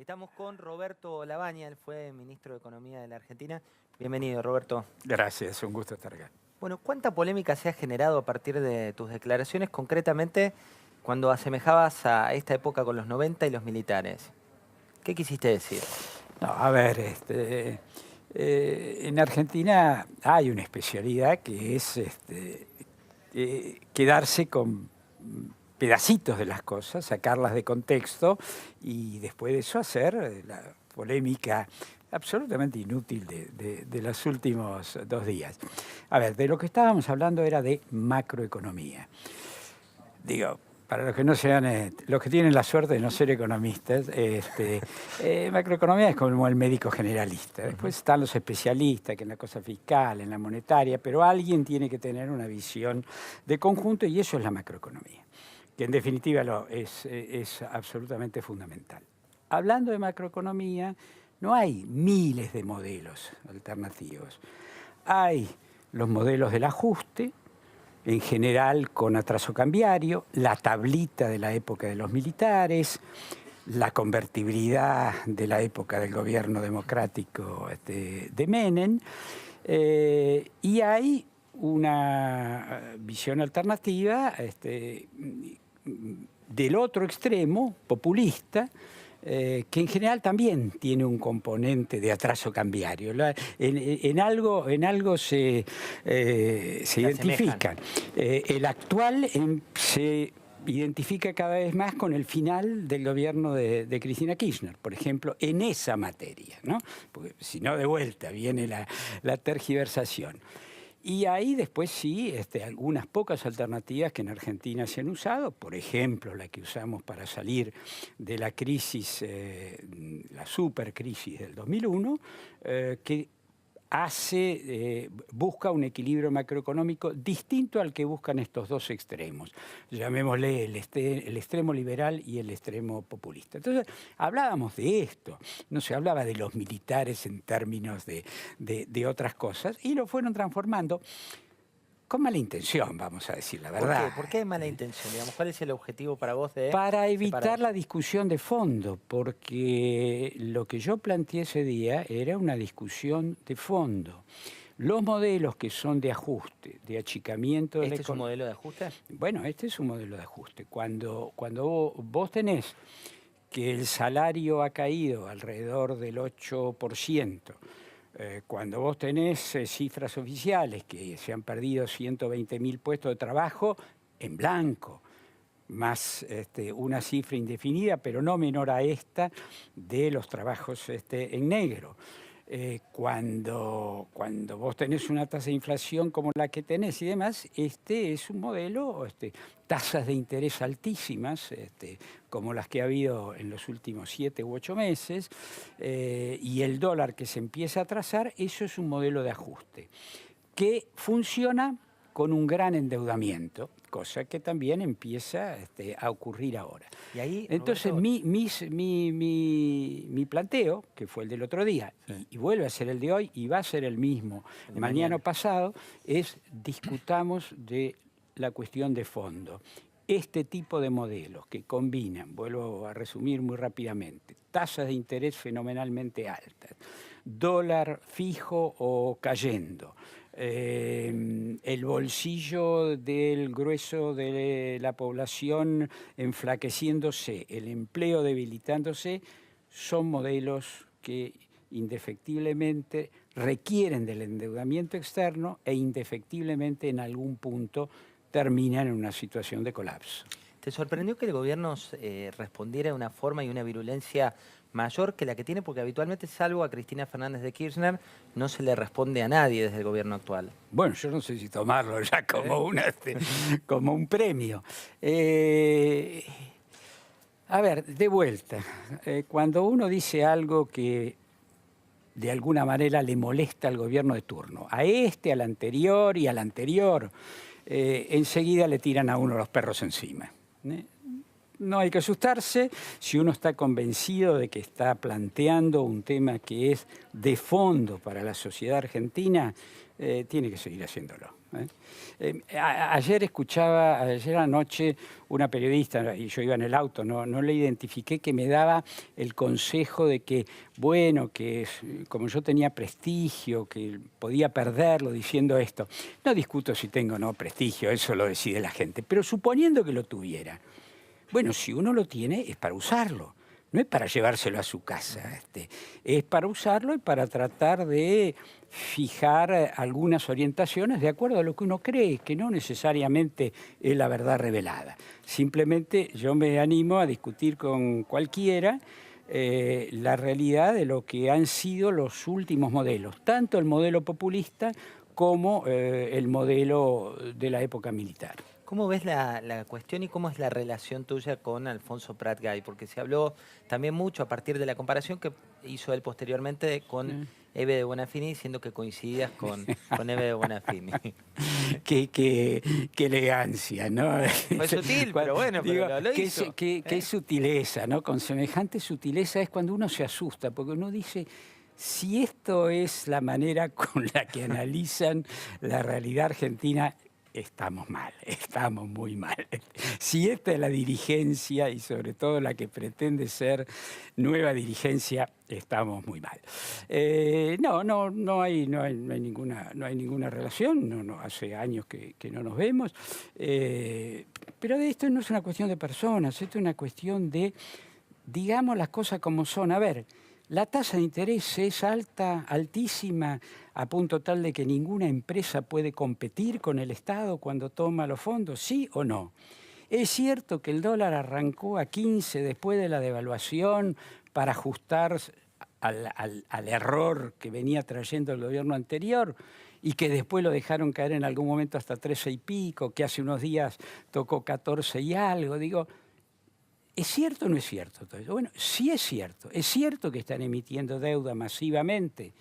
Estamos con Roberto Lavagna, él fue ministro de Economía de la Argentina. Bienvenido, Roberto. Gracias, un gusto estar acá. Bueno, ¿cuánta polémica se ha generado a partir de tus declaraciones, concretamente cuando asemejabas a esta época con los 90 y los militares? ¿Qué quisiste decir? No, a ver, en Argentina hay una especialidad que es quedarse con pedacitos de las cosas, sacarlas de contexto y después de eso hacer la polémica absolutamente inútil de los últimos 2 días. A ver, de lo que estábamos hablando era de macroeconomía. Digo, para los que no sean, los que tienen la suerte de no ser economistas, macroeconomía es como el médico generalista. Después están los especialistas, que en la cosa fiscal, en la monetaria, pero alguien tiene que tener una visión de conjunto y eso es la macroeconomía, que en definitiva es absolutamente fundamental. Hablando de macroeconomía, no hay miles de modelos alternativos. Hay los modelos del ajuste, en general con atraso cambiario, la tablita de la época de los militares, la convertibilidad de la época del gobierno democrático de Menem, y hay una visión alternativa del otro extremo, populista, que en general también tiene un componente de atraso cambiario. En algo se identifican. El actual se identifica cada vez más con el final del gobierno de Cristina Kirchner, por ejemplo, en esa materia, ¿no? Porque si no, de vuelta viene la tergiversación. Y ahí después sí, algunas pocas alternativas que en Argentina se han usado, por ejemplo, la que usamos para salir de la crisis, la supercrisis del 2001, que busca un equilibrio macroeconómico distinto al que buscan estos dos extremos. Llamémosle el extremo liberal y el extremo populista. Entonces, hablábamos de esto. No se hablaba de los militares en términos de otras cosas y lo fueron transformando con mala intención, vamos a decir la verdad. ¿Por qué? ¿Por qué mala intención? Digamos, ¿cuál es el objetivo para vos de Para evitar la discusión de fondo, porque lo que yo planteé ese día era una discusión de fondo. Los modelos que son de ajuste, de achicamiento de la ¿Este es un modelo de ajuste? Bueno, este es un modelo de ajuste. Cuando vos tenés que el salario ha caído alrededor del 8%, cuando vos tenés cifras oficiales que se han perdido 120.000 puestos de trabajo en blanco, más una cifra indefinida, pero no menor a esta, de los trabajos en negro. Cuando vos tenés una tasa de inflación como la que tenés y demás, este es un modelo, tasas de interés altísimas, como las que ha habido en los últimos 7 u 8 meses, y el dólar que se empieza a atrasar, eso es un modelo de ajuste que funciona con un gran endeudamiento, cosa que también empieza a ocurrir ahora. Y ahí, entonces, Roberto, mi planteo, que fue el del otro día, y vuelve a ser el de hoy, y va a ser el mismo mañana pasado, es discutamos de la cuestión de fondo. Este tipo de modelos que combinan, vuelvo a resumir muy rápidamente, tasas de interés fenomenalmente altas, dólar fijo o cayendo, el bolsillo del grueso de la población enflaqueciéndose, el empleo debilitándose, son modelos que indefectiblemente requieren del endeudamiento externo e indefectiblemente en algún punto terminan en una situación de colapso. ¿Te sorprendió que el gobierno respondiera de una forma y una virulencia mayor que la que tiene? Porque habitualmente, salvo a Cristina Fernández de Kirchner, no se le responde a nadie desde el gobierno actual. Bueno, yo no sé si tomarlo ya como, como un premio. A ver, de vuelta, cuando uno dice algo que de alguna manera le molesta al gobierno de turno, al anterior y al anterior, enseguida le tiran a uno los perros encima. No hay que asustarse si uno está convencido de que está planteando un tema que es de fondo para la sociedad argentina, tiene que seguir haciéndolo. Ayer anoche, una periodista, y yo iba en el auto, no le identifiqué, que me daba el consejo de que, bueno, que como yo tenía prestigio, que podía perderlo diciendo esto. No discuto si tengo o no prestigio, eso lo decide la gente, pero suponiendo que lo tuviera. Bueno, si uno lo tiene es para usarlo, no es para llevárselo a su casa, es para usarlo y para tratar de fijar algunas orientaciones de acuerdo a lo que uno cree, que no necesariamente es la verdad revelada. Simplemente yo me animo a discutir con cualquiera la realidad de lo que han sido los últimos modelos, tanto el modelo populista como el modelo de la época militar. ¿Cómo ves la cuestión y cómo es la relación tuya con Alfonso Prat Gay? Porque se habló también mucho a partir de la comparación que hizo él posteriormente con Eve de Bonafini, diciendo que coincidías con Eve de Bonafini. Qué elegancia, ¿no? Fue sutil, pero bueno, digo, pero lo hizo. Qué sutileza, ¿no? Con semejante sutileza es cuando uno se asusta, porque uno dice, si esto es la manera con la que analizan la realidad argentina, estamos mal, estamos muy mal. Si esta es la dirigencia y sobre todo la que pretende ser nueva dirigencia, estamos muy mal. No hay ninguna relación, hace años que no nos vemos, pero de esto no es una cuestión de personas, esto es una cuestión de, digamos las cosas como son. A ver, la tasa de interés es alta, altísima, a punto tal de que ninguna empresa puede competir con el Estado cuando toma los fondos, ¿sí o no? Es cierto que el dólar arrancó a 15 después de la devaluación para ajustar al error que venía trayendo el gobierno anterior y que después lo dejaron caer en algún momento hasta 13 y pico, que hace unos días tocó 14 y algo, digo... ¿Es cierto o no es cierto todo eso? Bueno, sí es cierto que están emitiendo deuda masivamente.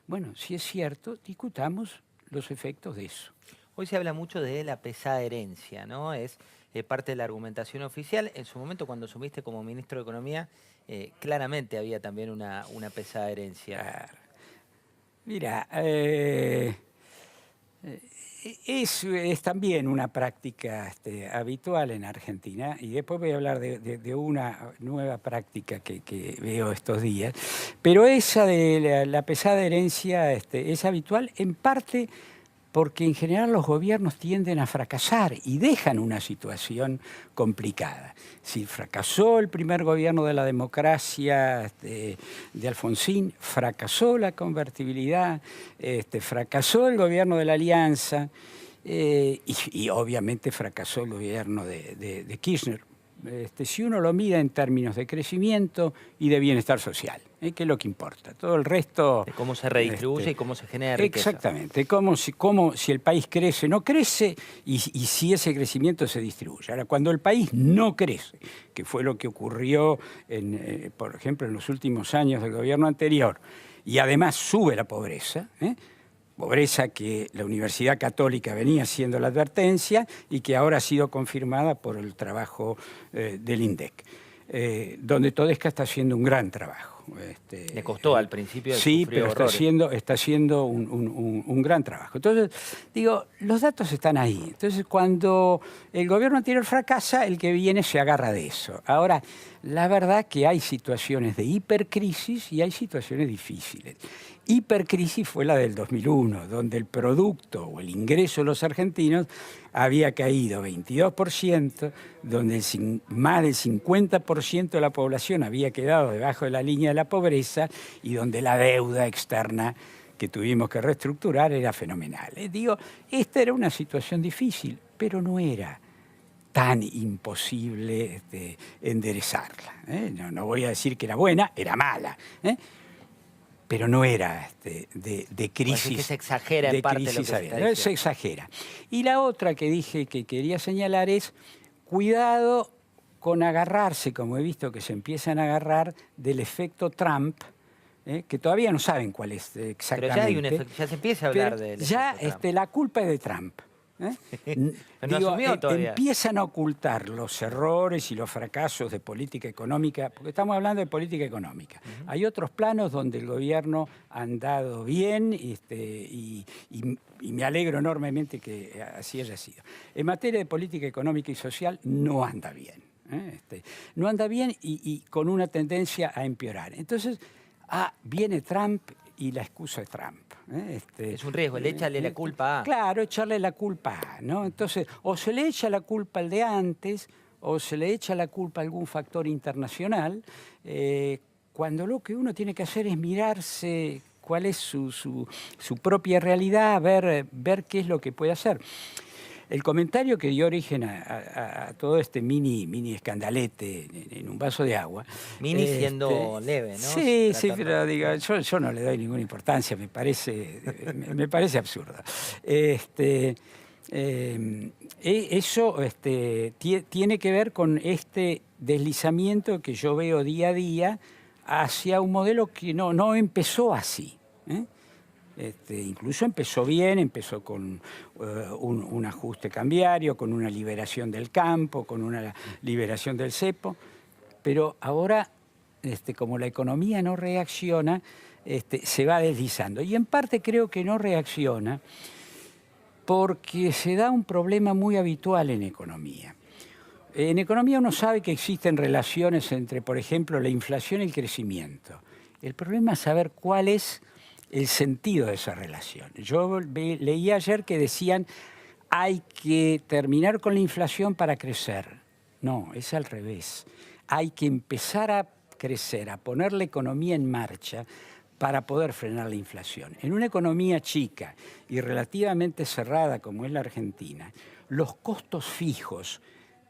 Bueno, si es cierto, discutamos los efectos de eso. Hoy se habla mucho de la pesada herencia, ¿no? Es parte de la argumentación oficial. En su momento, cuando asumiste como ministro de Economía, claramente había también una pesada herencia. Mira, es también una práctica habitual en Argentina, y después voy a hablar de una nueva práctica que veo estos días, pero esa de la pesada herencia es habitual en parte porque en general los gobiernos tienden a fracasar y dejan una situación complicada. Si fracasó el primer gobierno de la democracia de Alfonsín, fracasó la convertibilidad, fracasó el gobierno de la Alianza y obviamente fracasó el gobierno de Kirchner. Si uno lo mira en términos de crecimiento y de bienestar social, que es lo que importa. Todo el resto... De cómo se redistribuye y cómo se genera riqueza. Exactamente, si el país crece, no crece y si ese crecimiento se distribuye. Ahora, cuando el país no crece, que fue lo que ocurrió, por ejemplo, en los últimos años del gobierno anterior, y además sube la pobreza, pobreza que la Universidad Católica venía haciendo la advertencia y que ahora ha sido confirmada por el trabajo del INDEC, donde Todesca está haciendo un gran trabajo. Le costó al principio. Sí, pero está haciendo un gran trabajo. Entonces, digo, los datos están ahí. Entonces, cuando el gobierno anterior fracasa, el que viene se agarra de eso. Ahora, la verdad que hay situaciones de hipercrisis y hay situaciones difíciles. Hipercrisis fue la del 2001, donde el producto o el ingreso de los argentinos había caído 22%, donde más del 50% de la población había quedado debajo de la línea de la pobreza y donde la deuda externa que tuvimos que reestructurar era fenomenal. Digo, esta era una situación difícil, pero no era tan imposible enderezarla. No voy a decir que era buena, era mala. Pero no era de crisis. Que se exagera en parte lo que se está diciendo. Se exagera. Y la otra que dije que quería señalar es cuidado con agarrarse, como he visto que se empiezan a agarrar, del efecto Trump, que todavía no saben cuál es exactamente. Pero ya, ya se empieza a hablar del efecto Trump. La culpa es de Trump. Pero no asumió todavía. Empiezan a ocultar los errores y los fracasos de política económica, porque estamos hablando de política económica. Hay otros planos donde el gobierno ha andado bien y me alegro enormemente que así haya sido. En materia de política económica y social no anda bien. No anda bien y con una tendencia a empeorar. Entonces, viene Trump y la excusa de Trump. Es un riesgo, échale la culpa a. Claro, echarle la culpa a, ¿no? Entonces, o se le echa la culpa al de antes, o se le echa la culpa a algún factor internacional, cuando lo que uno tiene que hacer es mirarse cuál es su propia realidad, ver qué es lo que puede hacer. El comentario que dio origen a todo este mini escandalete en un vaso de agua. Mini siendo leve, ¿no? Sí, pero digo, yo no le doy ninguna importancia, me parece absurdo. Eso tiene que ver con este deslizamiento que yo veo día a día hacia un modelo que no empezó así. Incluso empezó bien, empezó con un ajuste cambiario, con una liberación del campo, con una liberación del cepo, pero ahora, como la economía no reacciona, se va deslizando. Y en parte creo que no reacciona porque se da un problema muy habitual en economía. En economía uno sabe que existen relaciones entre, por ejemplo, la inflación y el crecimiento. El problema es saber cuál es el sentido de esa relación. Yo leí ayer que decían hay que terminar con la inflación para crecer. No, es al revés. Hay que empezar a crecer, a poner la economía en marcha para poder frenar la inflación. En una economía chica y relativamente cerrada como es la Argentina, los costos fijos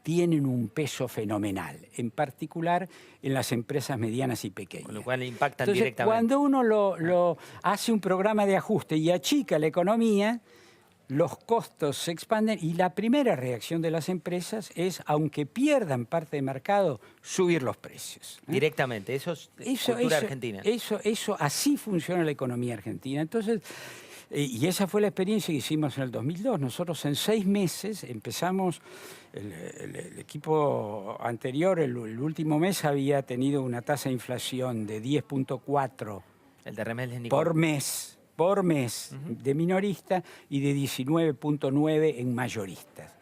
tienen un peso fenomenal, en particular en las empresas medianas y pequeñas. Con lo cual impactan Entonces, directamente. Cuando uno lo hace un programa de ajuste y achica la economía, los costos se expanden y la primera reacción de las empresas es, aunque pierdan parte de mercado, subir los precios. Directamente, eso es cultura argentina. Eso así funciona la economía argentina. Entonces, y esa fue la experiencia que hicimos en el 2002. Nosotros en 6 meses empezamos, el equipo anterior, el último mes, había tenido una tasa de inflación de 10.4 el de Remedios por mes de minorista y de 19.9 en mayoristas.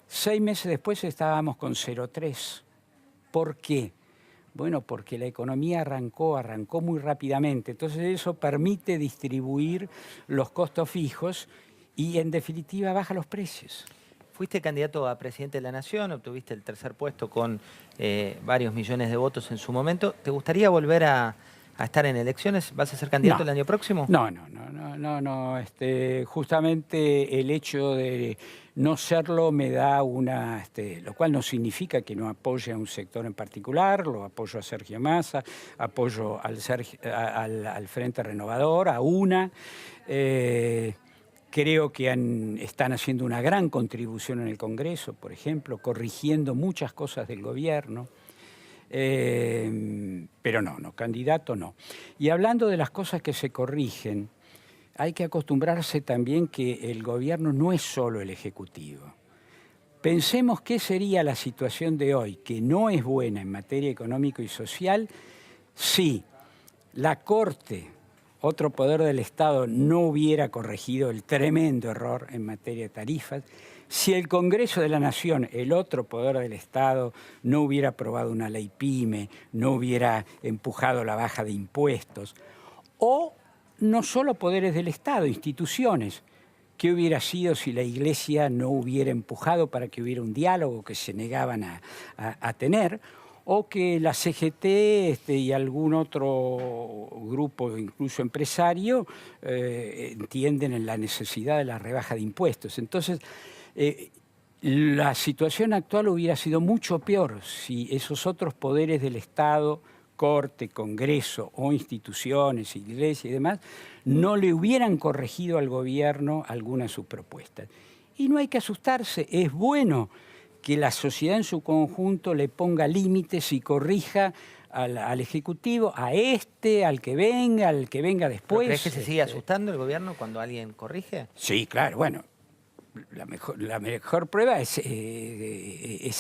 6 meses después estábamos con 0.3. ¿Por qué? Bueno, porque la economía arrancó muy rápidamente. Entonces eso permite distribuir los costos fijos y en definitiva baja los precios. Fuiste candidato a presidente de la Nación, obtuviste el 3er puesto con varios millones de votos en su momento. ¿Te gustaría volver a estar en elecciones? ¿Vas a ser candidato el año próximo? No. Justamente el hecho de no serlo me da lo cual no significa que no apoye a un sector en particular, lo apoyo a Sergio Massa, apoyo al Frente Renovador, a UNA. Creo que están haciendo una gran contribución en el Congreso, por ejemplo, corrigiendo muchas cosas del gobierno. Pero no, candidato no. Y hablando de las cosas que se corrigen, hay que acostumbrarse también que el gobierno no es solo el Ejecutivo. Pensemos qué sería la situación de hoy, que no es buena en materia económica y social, si la Corte, otro poder del Estado, no hubiera corregido el tremendo error en materia de tarifas, si el Congreso de la Nación, el otro poder del Estado, no hubiera aprobado una ley PYME, no hubiera empujado la baja de impuestos, o no solo poderes del Estado, instituciones. ¿Qué hubiera sido si la Iglesia no hubiera empujado para que hubiera un diálogo que se negaban a tener? O que la CGT y algún otro grupo, incluso empresario, entienden en la necesidad de la rebaja de impuestos. Entonces, la situación actual hubiera sido mucho peor si esos otros poderes del Estado, Corte, Congreso o instituciones, Iglesia y demás, no le hubieran corregido al gobierno alguna de sus propuestas. Y no hay que asustarse, es bueno que la sociedad en su conjunto le ponga límites y corrija al Ejecutivo, al que venga después. ¿Crees que se sigue asustando el gobierno cuando alguien corrige? Sí, claro, bueno. la mejor prueba es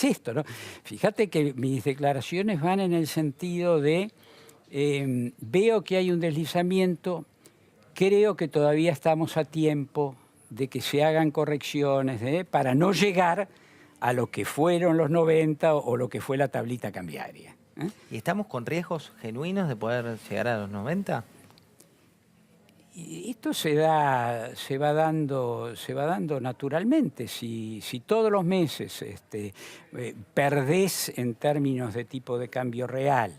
esto, ¿no? Fíjate que mis declaraciones van en el sentido de veo que hay un deslizamiento, creo que todavía estamos a tiempo de que se hagan correcciones para no llegar a lo que fueron los 90 o lo que fue la tablita cambiaria. ¿Y estamos con riesgos genuinos de poder llegar a los 90? Y esto se va dando naturalmente. Si todos los meses perdés en términos de tipo de cambio real,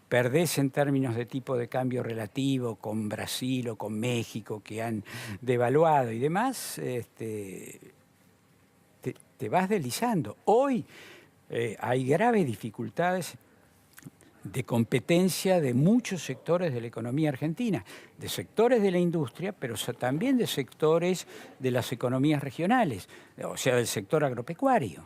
perdés en términos de tipo de cambio relativo con Brasil o con México que han devaluado y demás, te vas deslizando. Hoy hay graves dificultades de competencia de muchos sectores de la economía argentina, de sectores de la industria, pero también de sectores de las economías regionales, o sea, del sector agropecuario.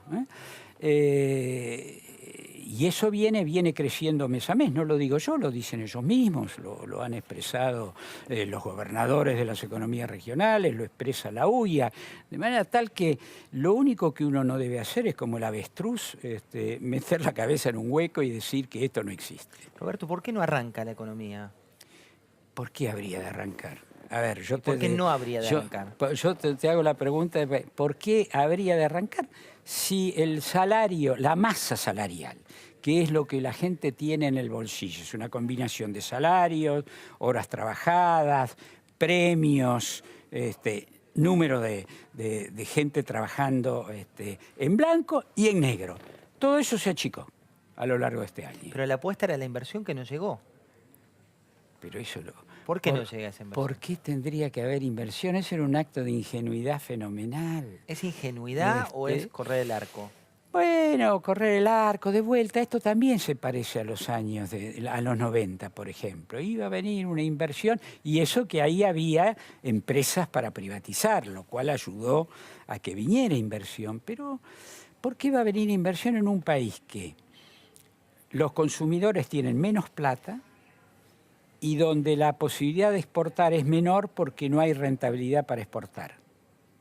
Y eso viene creciendo mes a mes, no lo digo yo, lo dicen ellos mismos, lo han expresado los gobernadores de las economías regionales, lo expresa la UIA, de manera tal que lo único que uno no debe hacer es como el avestruz, meter la cabeza en un hueco y decir que esto no existe. Roberto, ¿por qué no arranca la economía? ¿Por qué habría de arrancar? A ver, ¿Por qué no habría de arrancar? Yo te hago la pregunta, ¿por qué habría de arrancar? Si el salario, la masa salarial, que es lo que la gente tiene en el bolsillo, es una combinación de salarios, horas trabajadas, premios, número de gente trabajando en blanco y en negro. Todo eso se achicó a lo largo de este año. Pero la apuesta era la inversión que no llegó. Pero eso ¿Por qué no llega esa inversión? ¿Por qué tendría que haber inversión? Eso era un acto de ingenuidad fenomenal. ¿Es ingenuidad o es correr el arco? Bueno, correr el arco, de vuelta, esto también se parece a los años, a los 90, por ejemplo. Iba a venir una inversión y eso que ahí había empresas para privatizar, lo cual ayudó a que viniera inversión. Pero, ¿por qué va a venir inversión en un país que los consumidores tienen menos plata y donde la posibilidad de exportar es menor porque no hay rentabilidad para exportar?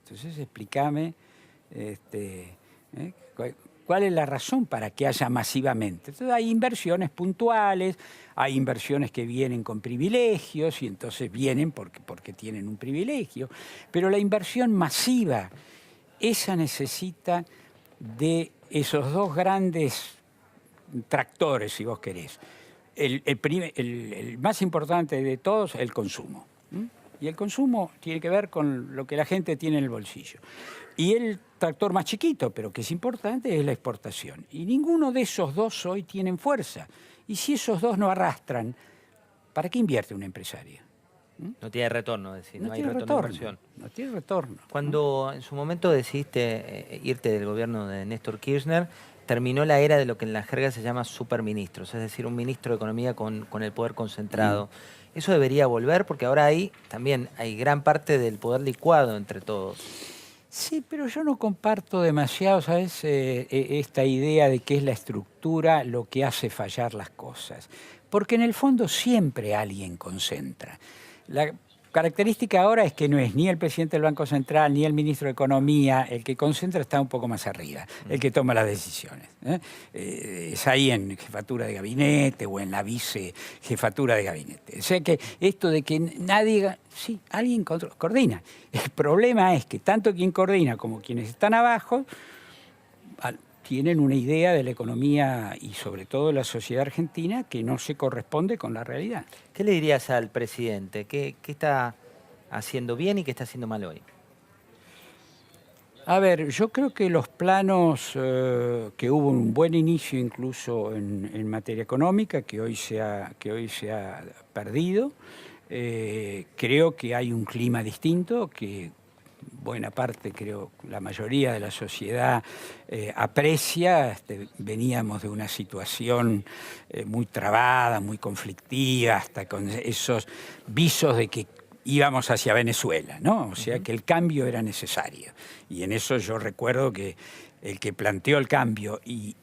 Entonces, explícame cuál es la razón para que haya masivamente. Entonces, hay inversiones puntuales, hay inversiones que vienen con privilegios y entonces vienen porque tienen un privilegio. Pero la inversión masiva, esa necesita de esos dos grandes tractores, si vos querés. El más importante de todos, el consumo. Y el consumo tiene que ver con lo que la gente tiene en el bolsillo. Y el tractor más chiquito, pero que es importante, es la exportación. Y ninguno de esos dos hoy tienen fuerza. Y si esos dos no arrastran, ¿para qué invierte un empresario? No tiene retorno, es decir, no hay retorno de inversión. No tiene retorno. Cuando en su momento decidiste irte del gobierno de Néstor Kirchner, terminó la era de lo que en la jerga se llama superministros, es decir, un ministro de Economía con el poder concentrado. Eso debería volver porque ahora también hay gran parte del poder licuado entre todos. Sí, pero yo no comparto demasiado, ¿sabes? Esta idea de que es la estructura lo que hace fallar las cosas. Porque en el fondo siempre alguien concentra. La característica ahora es que no es ni el presidente del Banco Central ni el ministro de Economía, el que concentra está un poco más arriba, el que toma las decisiones. Es ahí en jefatura de gabinete o en la vicejefatura de gabinete. O sea que esto de que nadie... Sí, alguien coordina. El problema es que tanto quien coordina como quienes están abajo tienen una idea de la economía y sobre todo de la sociedad argentina que no se corresponde con la realidad. ¿Qué le dirías al presidente? ¿Qué está haciendo bien y qué está haciendo mal hoy? A ver, yo creo que los planos, que hubo un buen inicio incluso en materia económica, que hoy se ha perdido. Creo que hay un clima distinto, que buena parte, creo, la mayoría de la sociedad aprecia. Veníamos de una situación muy trabada, muy conflictiva, hasta con esos visos de que íbamos hacia Venezuela, ¿no? O sea que el cambio era necesario. Y en eso yo recuerdo que el que planteó el cambio y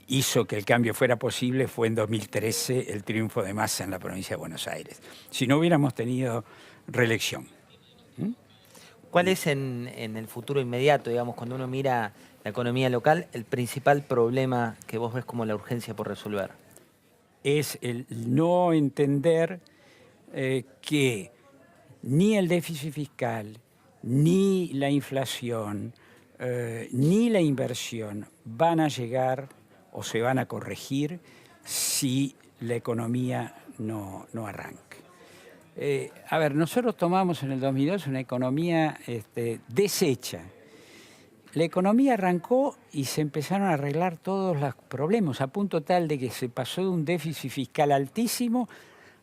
hizo que el cambio fuera posible fue en 2013 el triunfo de Massa en la provincia de Buenos Aires. Si no hubiéramos tenido reelección. ¿Cuál es en el futuro inmediato, digamos, cuando uno mira la economía local, el principal problema que vos ves como la urgencia por resolver? Es el no entender que ni el déficit fiscal, ni la inflación, ni la inversión van a llegar o se van a corregir si la economía no arranca. A ver, nosotros tomamos en el 2002 una economía deshecha. La economía arrancó y se empezaron a arreglar todos los problemas, a punto tal de que se pasó de un déficit fiscal altísimo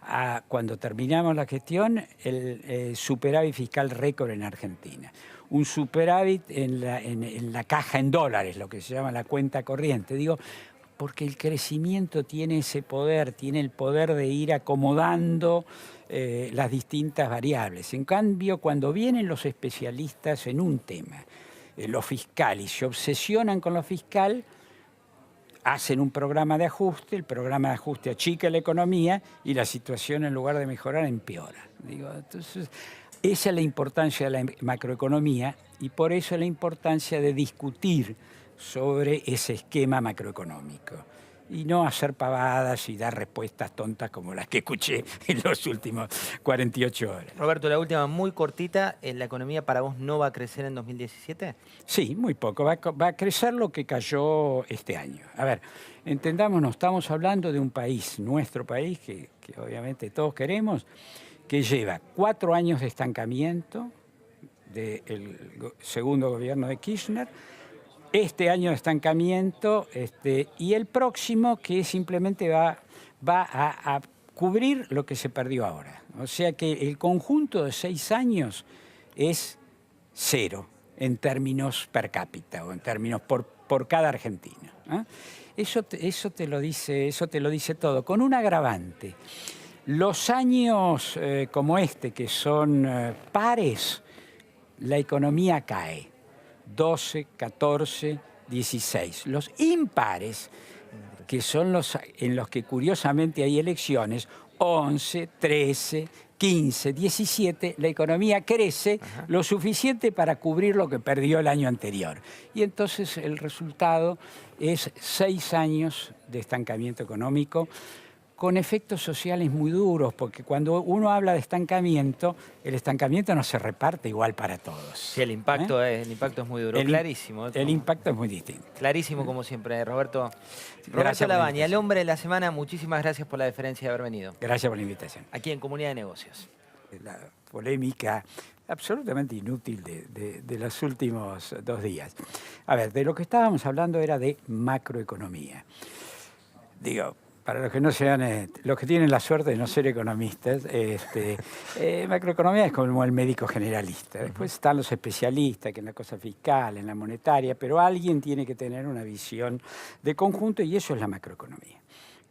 a, cuando terminamos la gestión, el superávit fiscal récord en Argentina. Un superávit en la caja en dólares, lo que se llama la cuenta corriente. Digo, porque el crecimiento tiene ese poder, tiene el poder de ir acomodando las distintas variables. En cambio, cuando vienen los especialistas en un tema, lo fiscal, y se obsesionan con lo fiscal, hacen un programa de ajuste, el programa de ajuste achica la economía y la situación, en lugar de mejorar, empeora. Digo, entonces, esa es la importancia de la macroeconomía y por eso la importancia de discutir sobre ese esquema macroeconómico y no hacer pavadas y dar respuestas tontas como las que escuché en los últimos 48 horas. Roberto, la última, muy cortita, ¿la economía para vos no va a crecer en 2017? Sí, muy poco. Va a crecer lo que cayó este año. A ver, entendámonos, estamos hablando de un país, nuestro país, que obviamente todos queremos, que lleva 4 años de estancamiento del segundo gobierno de Kirchner, este año de estancamiento y el próximo que simplemente va a cubrir lo que se perdió ahora. O sea que el conjunto de 6 años es 0 en términos per cápita o en términos por cada argentino. Eso te lo dice todo, con un agravante. Los años como que son pares, la economía cae. 12, 14, 16. Los impares, que son los en los que curiosamente hay elecciones, 11, 13, 15, 17, la economía crece lo suficiente para cubrir lo que perdió el año anterior. Y entonces el resultado es 6 años de estancamiento económico, con efectos sociales muy duros, porque cuando uno habla de estancamiento, el estancamiento no se reparte igual para todos. Sí, el impacto es muy duro, clarísimo. El impacto es muy distinto. Clarísimo como siempre, Roberto. Gracias Roberto Labaña, el hombre de la semana, muchísimas gracias por la deferencia de haber venido. Gracias por la invitación. Aquí en Comunidad de Negocios. La polémica absolutamente inútil de los últimos 2 días. A ver, de lo que estábamos hablando era de macroeconomía. Digo, para los que no sean, los que tienen la suerte de no ser economistas, macroeconomía es como el médico generalista. Después están los especialistas, que en la cosa fiscal, en la monetaria, pero alguien tiene que tener una visión de conjunto y eso es la macroeconomía,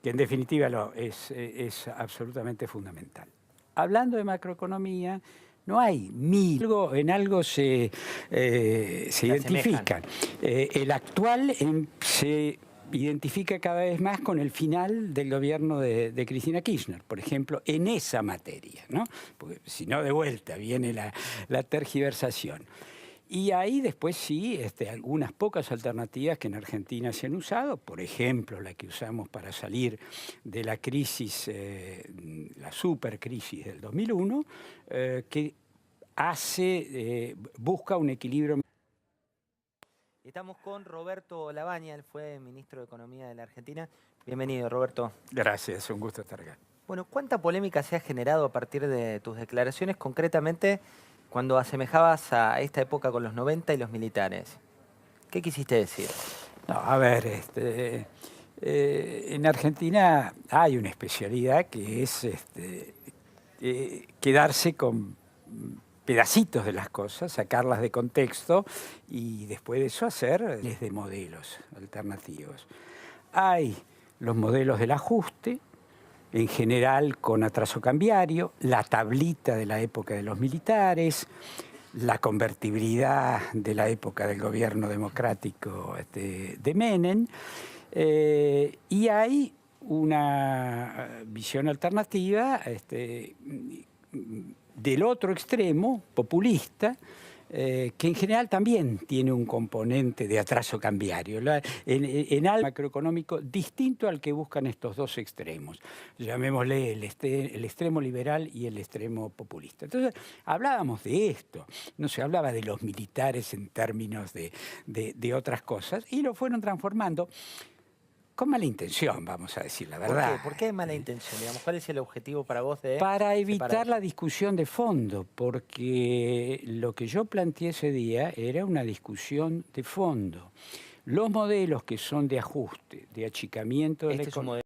que en definitiva es absolutamente fundamental. Hablando de macroeconomía, no hay en algo se identifican. El actual se identifica cada vez más con el final del gobierno de Cristina Kirchner, por ejemplo, en esa materia, ¿no? Porque si no, de vuelta viene la tergiversación. Y ahí después sí, algunas pocas alternativas que en Argentina se han usado, por ejemplo, la que usamos para salir de la crisis, la supercrisis del 2001, que busca un equilibrio. Estamos con Roberto Labaña, él fue ministro de Economía de la Argentina. Bienvenido, Roberto. Gracias, un gusto estar acá. Bueno, ¿cuánta polémica se ha generado a partir de tus declaraciones, concretamente cuando asemejabas a esta época con los 90 y los militares? ¿Qué quisiste decir? No, a ver, en Argentina hay una especialidad que es quedarse con pedacitos de las cosas, sacarlas de contexto y después de eso hacerles de modelos alternativos. Hay los modelos del ajuste, en general con atraso cambiario, la tablita de la época de los militares, la convertibilidad de la época del gobierno democrático de Menem, y hay una visión alternativa del otro extremo, populista, que en general también tiene un componente de atraso cambiario, en algo macroeconómico distinto al que buscan estos dos extremos, llamémosle el extremo liberal y el extremo populista. Entonces, hablábamos de esto, no se hablaba de los militares en términos de otras cosas, y lo fueron transformando con mala intención, vamos a decir la verdad. ¿Por qué? ¿Por qué mala intención? Digamos, ¿cuál es el objetivo para vos de Para evitar separar? la discusión de fondo, porque lo que yo planteé ese día era una discusión de fondo. Los modelos que son de ajuste, de achicamiento de la Este es un economía, modelo